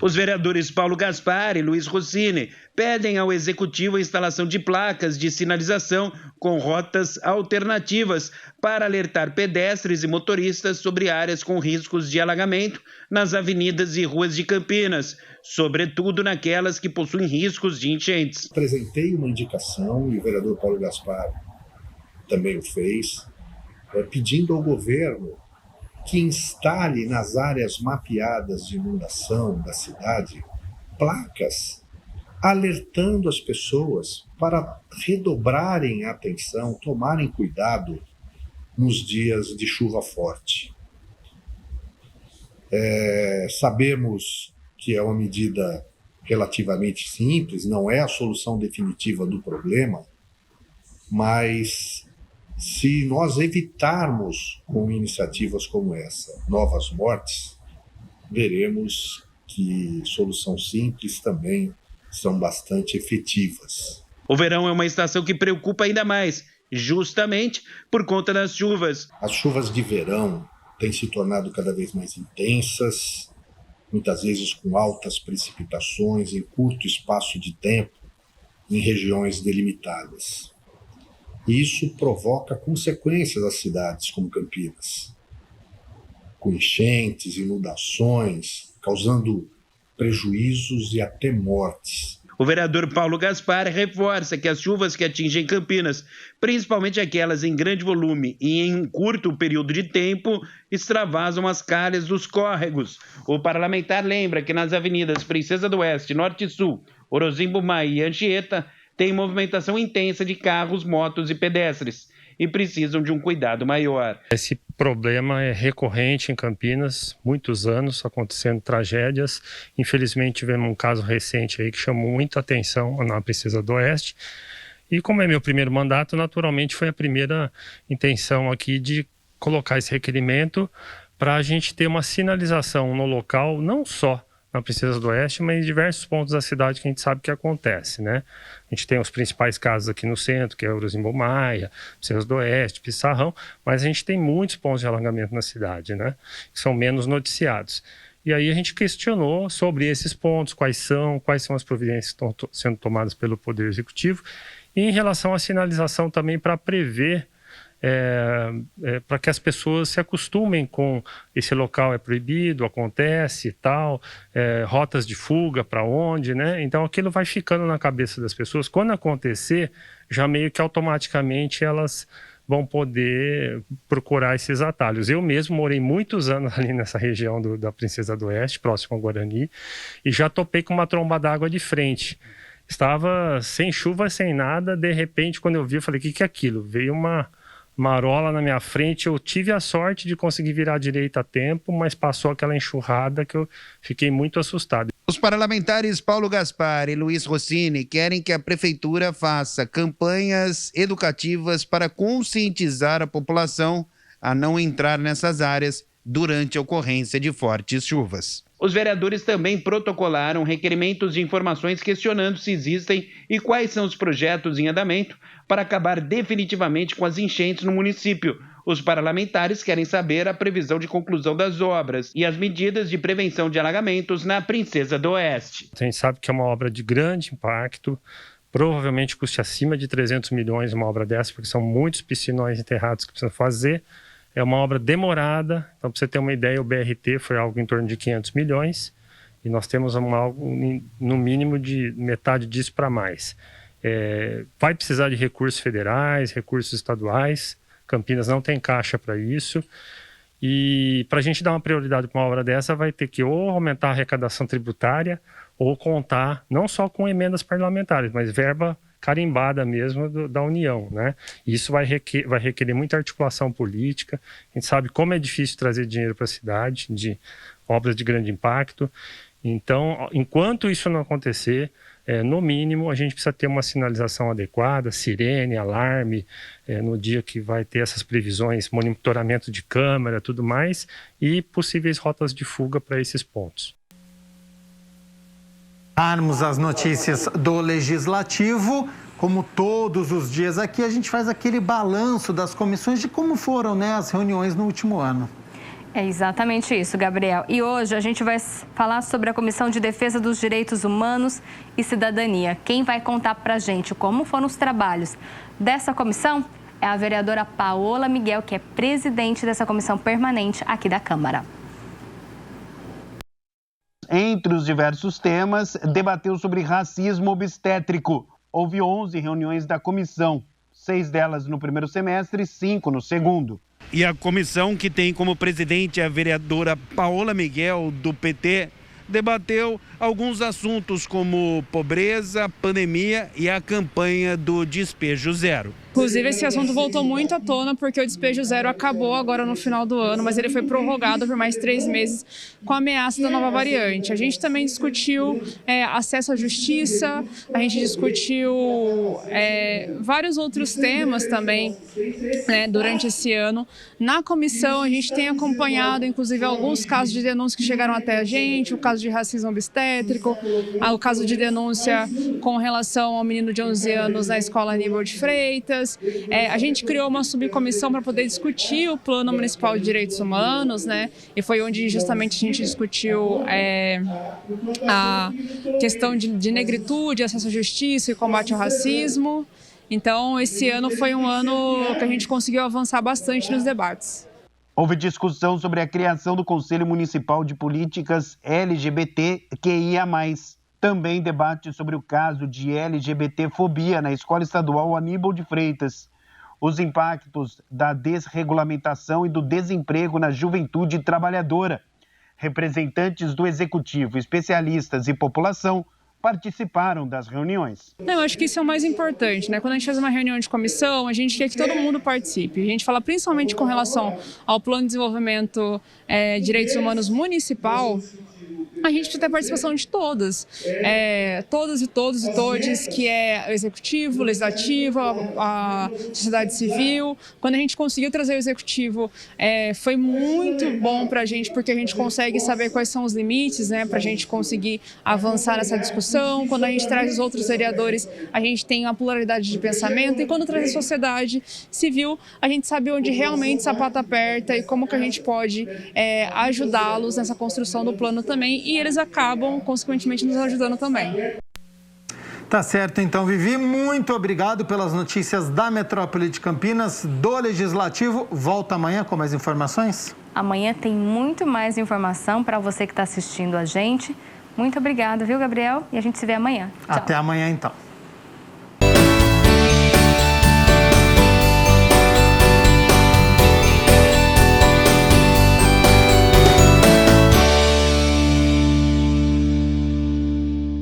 Os vereadores Paulo Gaspar e Luiz Rossini pedem ao Executivo a instalação de placas de sinalização com rotas alternativas para alertar pedestres e motoristas sobre áreas com riscos de alagamento nas avenidas e ruas de Campinas, sobretudo naquelas que possuem riscos de enchentes. Apresentei uma indicação, e o vereador Paulo Gaspar também o fez, pedindo ao governo que instale nas áreas mapeadas de inundação da cidade placas alertando as pessoas para redobrarem a atenção, tomarem cuidado nos dias de chuva forte. Sabemos que é uma medida relativamente simples, não é a solução definitiva do problema, mas se nós evitarmos, com iniciativas como essa, novas mortes, veremos que soluções simples também são bastante efetivas. O verão é uma estação que preocupa ainda mais, justamente por conta das chuvas. As chuvas de verão têm se tornado cada vez mais intensas, muitas vezes com altas precipitações em curto espaço de tempo, em regiões delimitadas. Isso provoca consequências às cidades como Campinas, com enchentes, inundações, causando prejuízos e até mortes. O vereador Paulo Gaspar reforça que as chuvas que atingem Campinas, principalmente aquelas em grande volume e em um curto período de tempo, extravasam as calhas dos córregos. O parlamentar lembra que nas avenidas Princesa do Oeste, Norte e Sul, Orozimbo Maia e Anchieta, tem movimentação intensa de carros, motos e pedestres e precisam de um cuidado maior. Esse problema é recorrente em Campinas, muitos anos acontecendo tragédias. Infelizmente tivemos um caso recente aí que chamou muita atenção na Princesa do Oeste. E como é meu primeiro mandato, naturalmente foi a primeira intenção aqui de colocar esse requerimento para a gente ter uma sinalização no local, não só na Princesa do Oeste, mas em diversos pontos da cidade que a gente sabe que acontece, A gente tem os principais casos aqui no centro, que é Orozimbo Maia, Princesa do Oeste, Pissarrão, mas a gente tem muitos pontos de alagamento na cidade, Que são menos noticiados. E aí a gente questionou sobre esses pontos, quais são as providências que estão sendo tomadas pelo Poder Executivo, e em relação à sinalização também para prever para que as pessoas se acostumem com esse local é proibido, acontece e tal, rotas de fuga para onde, Então aquilo vai ficando na cabeça das pessoas. Quando acontecer, já meio que automaticamente elas vão poder procurar esses atalhos. Eu mesmo morei muitos anos ali nessa região da Princesa do Oeste, próximo ao Guarani, e já topei com uma tromba d'água de frente. Estava sem chuva, sem nada, de repente quando eu vi, eu falei, o que é aquilo? Veio uma marola na minha frente, eu tive a sorte de conseguir virar à direita a tempo, mas passou aquela enxurrada que eu fiquei muito assustado. Os parlamentares Paulo Gaspar e Luiz Rossini querem que a prefeitura faça campanhas educativas para conscientizar a população a não entrar nessas áreas durante a ocorrência de fortes chuvas. Os vereadores também protocolaram requerimentos de informações questionando se existem e quais são os projetos em andamento para acabar definitivamente com as enchentes no município. Os parlamentares querem saber a previsão de conclusão das obras e as medidas de prevenção de alagamentos na Princesa do Oeste. A gente sabe que é uma obra de grande impacto, provavelmente custe acima de 300 milhões uma obra dessa, porque são muitos piscinões enterrados que precisam fazer. É uma obra demorada, então para você ter uma ideia, o BRT foi algo em torno de 500 milhões e nós temos algo no mínimo de metade disso para mais. Vai precisar de recursos federais, recursos estaduais, Campinas não tem caixa para isso e para a gente dar uma prioridade para uma obra dessa vai ter que ou aumentar a arrecadação tributária ou contar não só com emendas parlamentares, mas verba carimbada mesmo da União, Isso vai requerer muita articulação política. A gente sabe como é difícil trazer dinheiro para a cidade, de obras de grande impacto. Então, enquanto isso não acontecer, no mínimo, a gente precisa ter uma sinalização adequada, sirene, alarme, no dia que vai ter essas previsões, monitoramento de câmera, tudo mais, e possíveis rotas de fuga para esses pontos. Vamos às notícias do Legislativo. Como todos os dias aqui, a gente faz aquele balanço das comissões de como foram, né, as reuniões no último ano. É exatamente isso, Gabriel. E hoje a gente vai falar sobre a Comissão de Defesa dos Direitos Humanos e Cidadania. Quem vai contar pra gente como foram os trabalhos dessa comissão é a vereadora Paola Miguel, que é presidente dessa comissão permanente aqui da Câmara. Entre os diversos temas, debateu sobre racismo obstétrico. Houve 11 reuniões da comissão, 6 delas no primeiro semestre e 5 no segundo. E a comissão, que tem como presidente a vereadora Paola Miguel, do PT, debateu alguns assuntos como pobreza, pandemia e a campanha do Despejo Zero. Inclusive, esse assunto voltou muito à tona porque o Despejo Zero acabou agora no final do ano, mas ele foi prorrogado por mais 3 meses com a ameaça da nova variante. A gente também discutiu acesso à justiça, a gente discutiu vários outros temas também durante esse ano. Na comissão, a gente tem acompanhado, inclusive, alguns casos de denúncia que chegaram até a gente, o caso de racismo obstétrico, o caso de denúncia com relação ao menino de 11 anos na escola Aníbal de Freitas. A gente criou uma subcomissão para poder discutir o Plano Municipal de Direitos Humanos, né? E foi onde justamente a gente discutiu a questão de negritude, acesso à justiça e combate ao racismo. Então, esse ano foi um ano que a gente conseguiu avançar bastante nos debates. Houve discussão sobre a criação do Conselho Municipal de Políticas LGBTQIA+. Também debate sobre o caso de LGBTfobia na Escola Estadual Aníbal de Freitas. Os impactos da desregulamentação e do desemprego na juventude trabalhadora. Representantes do Executivo, especialistas e população participaram das reuniões. Eu acho que isso é o mais importante, né? Quando a gente faz uma reunião de comissão, a gente quer que todo mundo participe. A gente fala principalmente com relação ao Plano de Desenvolvimento Direitos Humanos Municipal. A gente precisa ter a participação de todas e todos, que é o Executivo, o Legislativo, a sociedade civil. Quando a gente conseguiu trazer o Executivo, foi muito bom para a gente, porque a gente consegue saber quais são os limites, né, para a gente conseguir avançar nessa discussão. Quando a gente traz os outros vereadores, a gente tem uma pluralidade de pensamento, e quando traz a sociedade civil, a gente sabe onde realmente o sapato aperta e como que a gente pode ajudá-los nessa construção do plano também. E eles acabam, consequentemente, nos ajudando também. Tá certo, então, Vivi. Muito obrigado pelas notícias da Metrópole de Campinas, do Legislativo. Volta amanhã com mais informações? Amanhã tem muito mais informação para você que está assistindo a gente. Muito obrigada, viu, Gabriel? E a gente se vê amanhã. Tchau. Até amanhã, então.